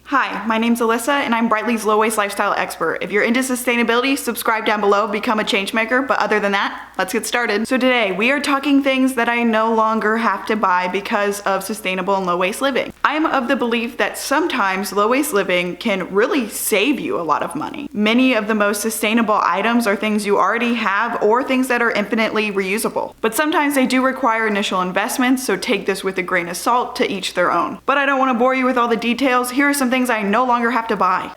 Hi, my name's Alyssa and I'm Brightly's low waste lifestyle expert. If you're into sustainability, subscribe down below, become a change maker, but other than that, let's get started. So today we are talking things that I no longer have to buy because of sustainable and low waste living. I am of the belief that sometimes low waste living can really save you a lot of money. Many of the most sustainable items are things you already have or things that are infinitely reusable. But sometimes they do require initial investments, so take this with a grain of salt, to each their own. But I don't want to bore you with all the details. Here are some things I no longer have to buy.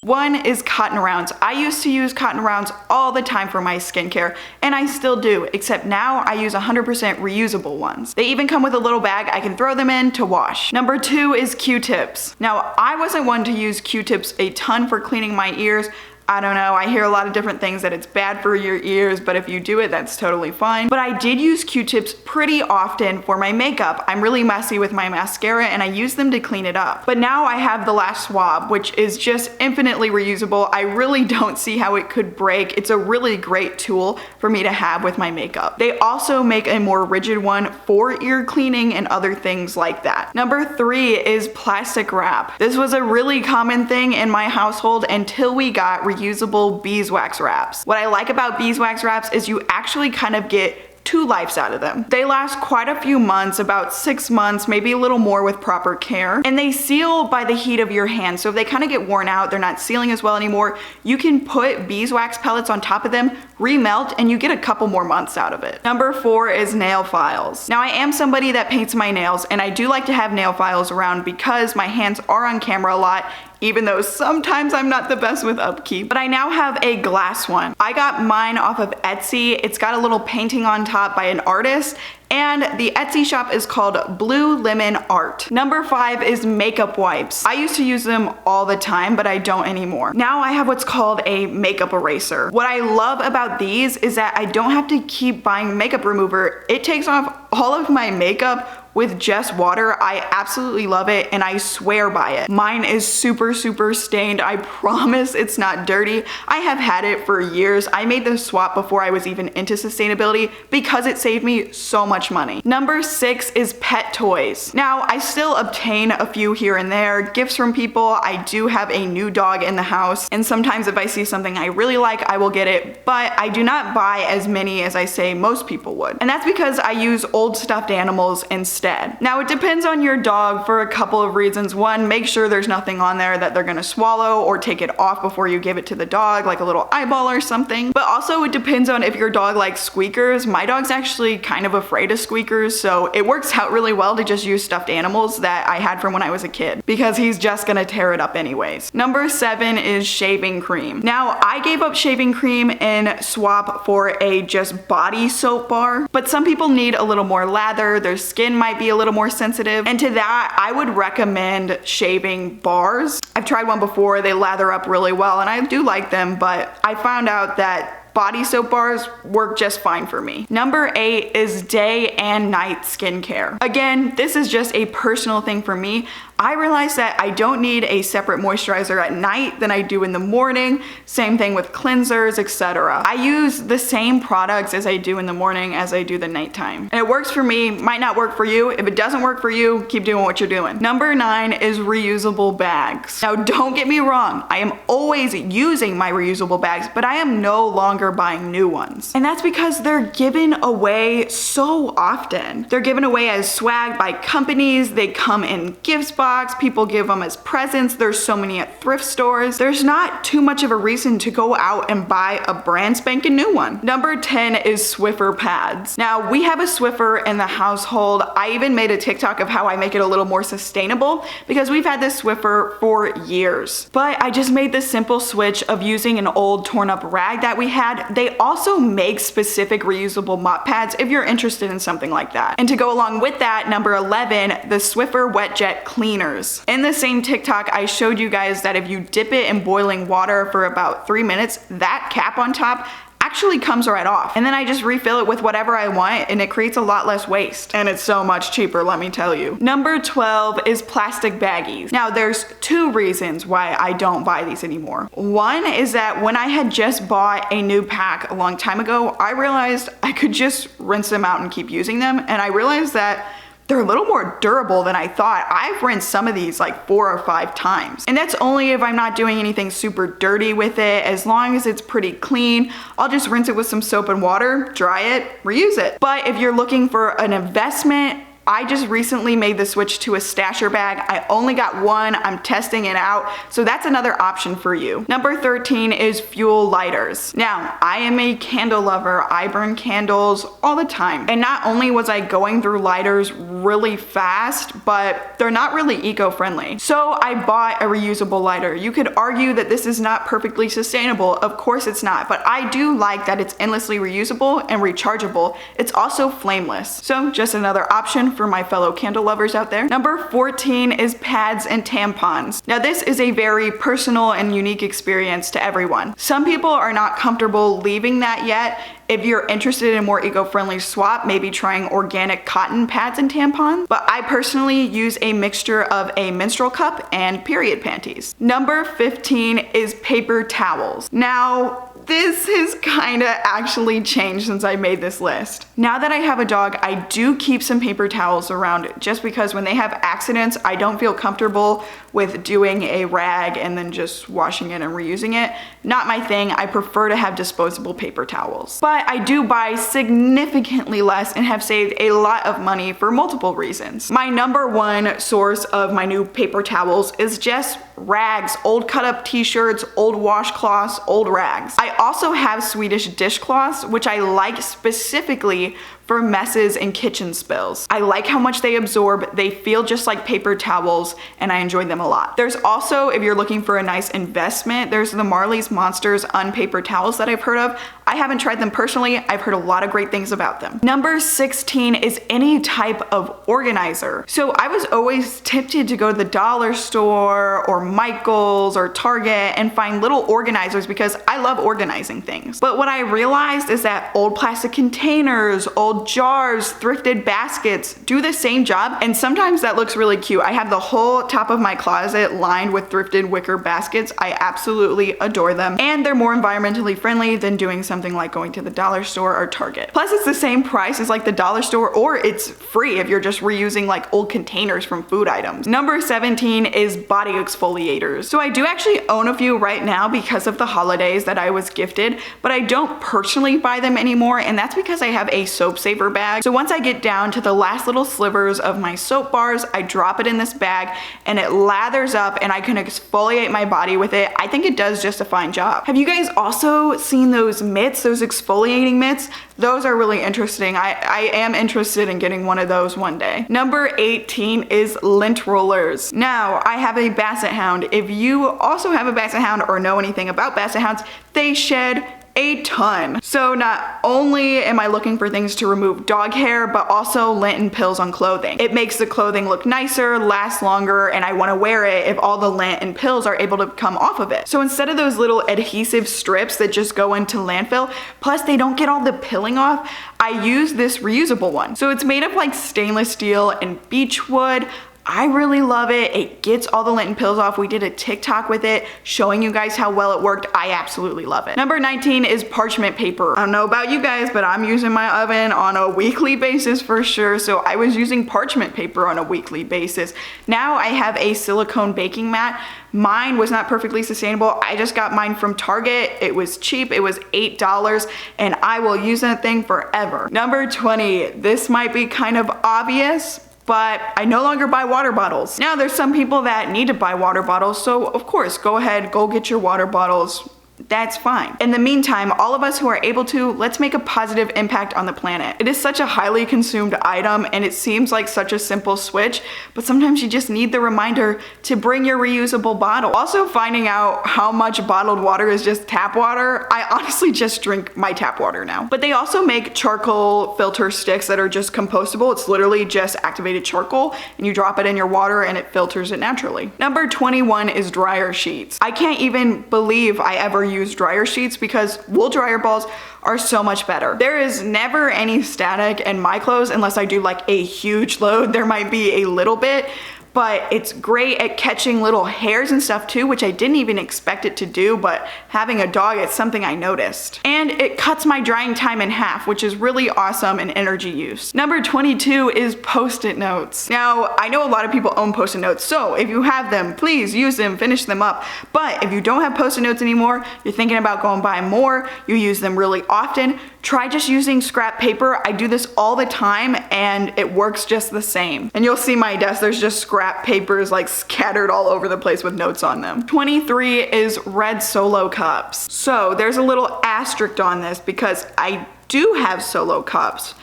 One is cotton rounds. I used to use cotton rounds all the time for my skincare, and I still do, except now I use 100% reusable ones. They even come with a little bag I can throw them in to wash. Number two is Q-tips. Now, I wasn't one to use Q-tips a ton for cleaning my ears. I don't know, I hear a lot of different things that it's bad for your ears, but if you do it, that's totally fine. But I did use Q-tips pretty often for my makeup. I'm really messy with my mascara and I use them to clean it up. But now I have the Lash Swab, which is just infinitely reusable. I really don't see how it could break. It's a really great tool for me to have with my makeup. They also make a more rigid one for ear cleaning and other things like that. Number three is plastic wrap. This was a really common thing in my household until we got reusable beeswax wraps. What I like about beeswax wraps is you actually kind of get two lives out of them. They last quite a few months, about 6 months, maybe a little more with proper care, and they seal by the heat of your hand. So if they kind of get worn out, they're not sealing as well anymore, you can put beeswax pellets on top of them, remelt, and you get a couple more months out of it. Number four is nail files. Now I am somebody that paints my nails, and I do like to have nail files around because my hands are on camera a lot, even though sometimes I'm not the best with upkeep. But I now have a glass one. I got mine off of Etsy. It's got a little painting on top by an artist, and the Etsy shop is called Blue Lemon Art. Number five is makeup wipes. I used to use them all the time, but I don't anymore. Now I have what's called a makeup eraser. What I love about these is that I don't have to keep buying makeup remover. It takes off all of my makeup with just water. I absolutely love it and I swear by it. Mine is super stained. I promise it's not dirty. I have had it for years. I made the swap before I was even into sustainability because it saved me so much money. Number six is pet toys. Now I still obtain a few here and there, gifts from people. I do have a new dog in the house, and sometimes if I see something I really like, I will get it, but I do not buy as many as I say most people would. And that's because I use old stuffed animals instead. Now it depends on your dog for a couple of reasons. One, make sure there's nothing on there that they're gonna swallow, or take it off before you give it to the dog, like a little eyeball or something. But also it depends on if your dog likes squeakers. My dog's actually kind of afraid of squeakers, so it works out really well to just use stuffed animals that I had from when I was a kid, because he's just gonna tear it up anyways. Number seven is shaving cream. Now I gave up shaving cream in swap for a just body soap bar, but some people need a little more lather, their skin might be a little more sensitive, and to that I would recommend shaving bars. I've tried one before, they lather up really well and I do like them, but I found out that body soap bars work just fine for me. Number eight is day and night skincare. Again, this is just a personal thing for me. I realized that I don't need a separate moisturizer at night than I do in the morning. Same thing with cleansers, etc. I use the same products as I do in the morning as I do the nighttime. And it works for me, might not work for you. If it doesn't work for you, keep doing what you're doing. Number nine is reusable bags. Now don't get me wrong, I am always using my reusable bags, but I am no longer buying new ones. And that's because they're given away so often. They're given away as swag by companies, they come in gift boxes, people give them as presents, there's so many at thrift stores. There's not too much of a reason to go out and buy a brand spanking new one. Number 10 is Swiffer pads. Now we have a Swiffer in the household. I even made a TikTok of how I make it a little more sustainable because we've had this Swiffer for years. But I just made the simple switch of using an old torn up rag that we had. They also make specific reusable mop pads if you're interested in something like that. And to go along with that, number 11, the Swiffer Wet Jet Cleaner. In the same TikTok, I showed you guys that if you dip it in boiling water for about 3 minutes, that cap on top actually comes right off. And then I just refill it with whatever I want and it creates a lot less waste. And it's so much cheaper, let me tell you. Number 12 is plastic baggies. Now there's two reasons why I don't buy these anymore. One is that when I had just bought a new pack a long time ago, I realized I could just rinse them out and keep using them. And I realized that they're a little more durable than I thought. I've rinsed some of these like 4 or 5 times. And that's only if I'm not doing anything super dirty with it. As long as it's pretty clean, I'll just rinse it with some soap and water, dry it, reuse it. But if you're looking for an investment, I just recently made the switch to a stasher bag. I only got one, I'm testing it out, so that's another option for you. Number 13 is fuel lighters. Now, I am a candle lover. I burn candles all the time. And not only was I going through lighters really fast, but they're not really eco-friendly. So I bought a reusable lighter. You could argue that this is not perfectly sustainable. Of course it's not, but I do like that it's endlessly reusable and rechargeable. It's also flameless. So just another option for my fellow candle lovers out there. Number 14 is pads and tampons. Now this is a very personal and unique experience to everyone. Some people are not comfortable leaving that yet. If you're interested in a more eco-friendly swap, maybe trying organic cotton pads and tampons. But I personally use a mixture of a menstrual cup and period panties. Number 15 is paper towels. Now, this has kind of actually changed since I made this list. Now that I have a dog, I do keep some paper towels around just because when they have accidents, I don't feel comfortable with doing a rag and then just washing it and reusing it. Not my thing. I prefer to have disposable paper towels. But I do buy significantly less and have saved a lot of money for multiple reasons. My number one source of my new paper towels is just rags, old cut up t-shirts, old washcloths, old rags. I also have Swedish dishcloths, which I like specifically for messes and kitchen spills. I like how much they absorb, they feel just like paper towels, and I enjoy them a lot. There's also, if you're looking for a nice investment, there's the Marley's Monsters unpaper towels that I've heard of. I haven't tried them personally, I've heard a lot of great things about them. Number 16 is any type of organizer. So I was always tempted to go to the dollar store or Michael's or Target and find little organizers because I love organizing things. But what I realized is that old plastic containers, old jars, thrifted baskets do the same job, and sometimes that looks really cute. I have the whole top of my closet lined with thrifted wicker baskets. I absolutely adore them, and they're more environmentally friendly than doing something like going to the dollar store or Target. Plus it's the same price as like the dollar store, or it's free if you're just reusing like old containers from food items. Number 17 is body exfoliators. So I do actually own a few right now because of the holidays that I was gifted, but I don't personally buy them anymore, and that's because I have a soap saver bag. So once I get down to the last little slivers of my soap bars, I drop it in this bag and it lathers up and I can exfoliate my body with it. I think it does just a fine job. Have you guys also seen those mitts, those exfoliating mitts? Those are really interesting. I am interested in getting one of those one day. Number 18 is lint rollers. Now, I have a basset hound. If you also have a basset hound or know anything about basset hounds, they shed a ton. So not only am I looking for things to remove dog hair, but also lint and pills on clothing. It makes the clothing look nicer, last longer, and I want to wear it if all the lint and pills are able to come off of it. So instead of those little adhesive strips that just go into landfill, plus they don't get all the pilling off, I use this reusable one. So it's made of like stainless steel and beech wood. I really love it. It gets all the lint and pills off. We did a TikTok with it showing you guys how well it worked. I absolutely love it. Number 19 is parchment paper. I don't know about you guys, but I'm using my oven on a weekly basis for sure. So I was using parchment paper on a weekly basis. Now I have a silicone baking mat. Mine was not perfectly sustainable. I just got mine from Target. It was cheap. It was $8 and I will use that thing forever. Number 20, this might be kind of obvious, but I no longer buy water bottles. Now there's some people that need to buy water bottles, so of course, go ahead, go get your water bottles. That's fine. In the meantime, all of us who are able to, let's make a positive impact on the planet. It is such a highly consumed item and it seems like such a simple switch, but sometimes you just need the reminder to bring your reusable bottle. Also, finding out how much bottled water is just tap water, I honestly just drink my tap water now. But they also make charcoal filter sticks that are just compostable. It's literally just activated charcoal and you drop it in your water and it filters it naturally. Number 21 is dryer sheets. I can't even believe I ever use dryer sheets because wool dryer balls are so much better. There is never any static in my clothes unless I do like a huge load. There might be a little bit, but it's great at catching little hairs and stuff too, which I didn't even expect it to do, but having a dog, it's something I noticed. And it cuts my drying time in half, which is really awesome in energy use. Number 22 is Post-it notes. Now, I know a lot of people own Post-it notes, so if you have them, please use them, finish them up. But if you don't have Post-it notes anymore, you're thinking about going buy more, you use them really often, try just using scrap paper. I do this all the time and it works just the same. And you'll see my desk, there's just scrap papers like scattered all over the place with notes on them. 23 is red Solo cups. So there's a little asterisk on this because I do have Solo cups.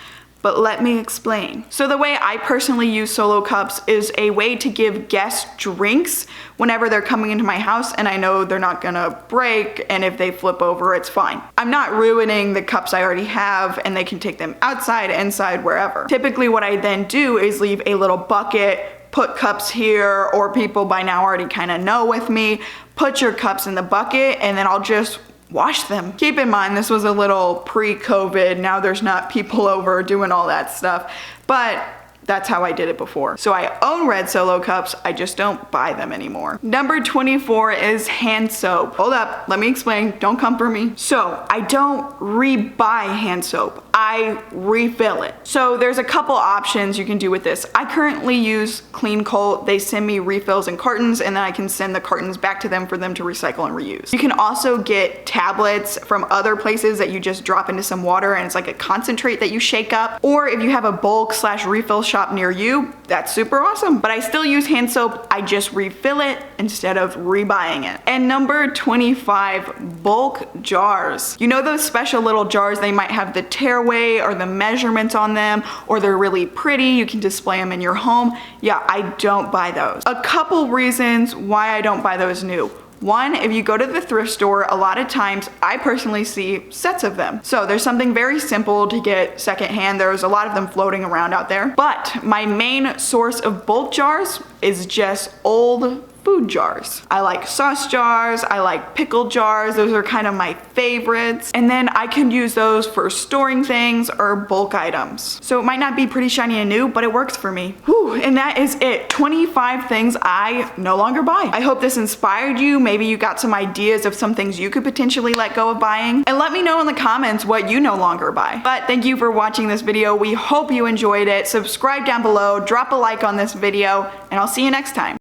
But let me explain. So the way I personally use Solo cups is a way to give guests drinks whenever they're coming into my house and I know they're not gonna break, and if they flip over, it's fine. I'm not ruining the cups I already have and they can take them outside, inside, wherever. Typically what I then do is leave a little bucket, put cups here, or people by now already kind of know with me, put your cups in the bucket and then I'll just wash them. Keep in mind, this was a little pre-COVID. Now there's not people over doing all that stuff, but that's how I did it before. So I own red Solo cups, I just don't buy them anymore. Number 24 is hand soap. Hold up, let me explain, don't come for me. So I don't re-buy hand soap, I refill it. So there's a couple options you can do with this. I currently use Clean Coat. They send me refills in cartons and then I can send the cartons back to them for them to recycle and reuse. You can also get tablets from other places that you just drop into some water and it's like a concentrate that you shake up. Or if you have a bulk/refill shop near you, that's super awesome. But I still use hand soap, I just refill it instead of rebuying it. And number 25, bulk jars. You know those special little jars, they might have the tearaway or the measurements on them, or they're really pretty, you can display them in your home. Yeah, I don't buy those. A couple reasons why I don't buy those new. One, if you go to the thrift store, a lot of times I personally see sets of them. So there's something very simple to get secondhand. There's a lot of them floating around out there. But my main source of bulk jars is just old food jars. I like sauce jars, I like pickle jars, those are kind of my favorites. And then I can use those for storing things or bulk items. So it might not be pretty shiny and new, but it works for me. Whew, and that is it. 25 things I no longer buy. I hope this inspired you. Maybe you got some ideas of some things you could potentially let go of buying. And let me know in the comments what you no longer buy. But thank you for watching this video. We hope you enjoyed it. Subscribe down below, drop a like on this video, and I'll see you next time.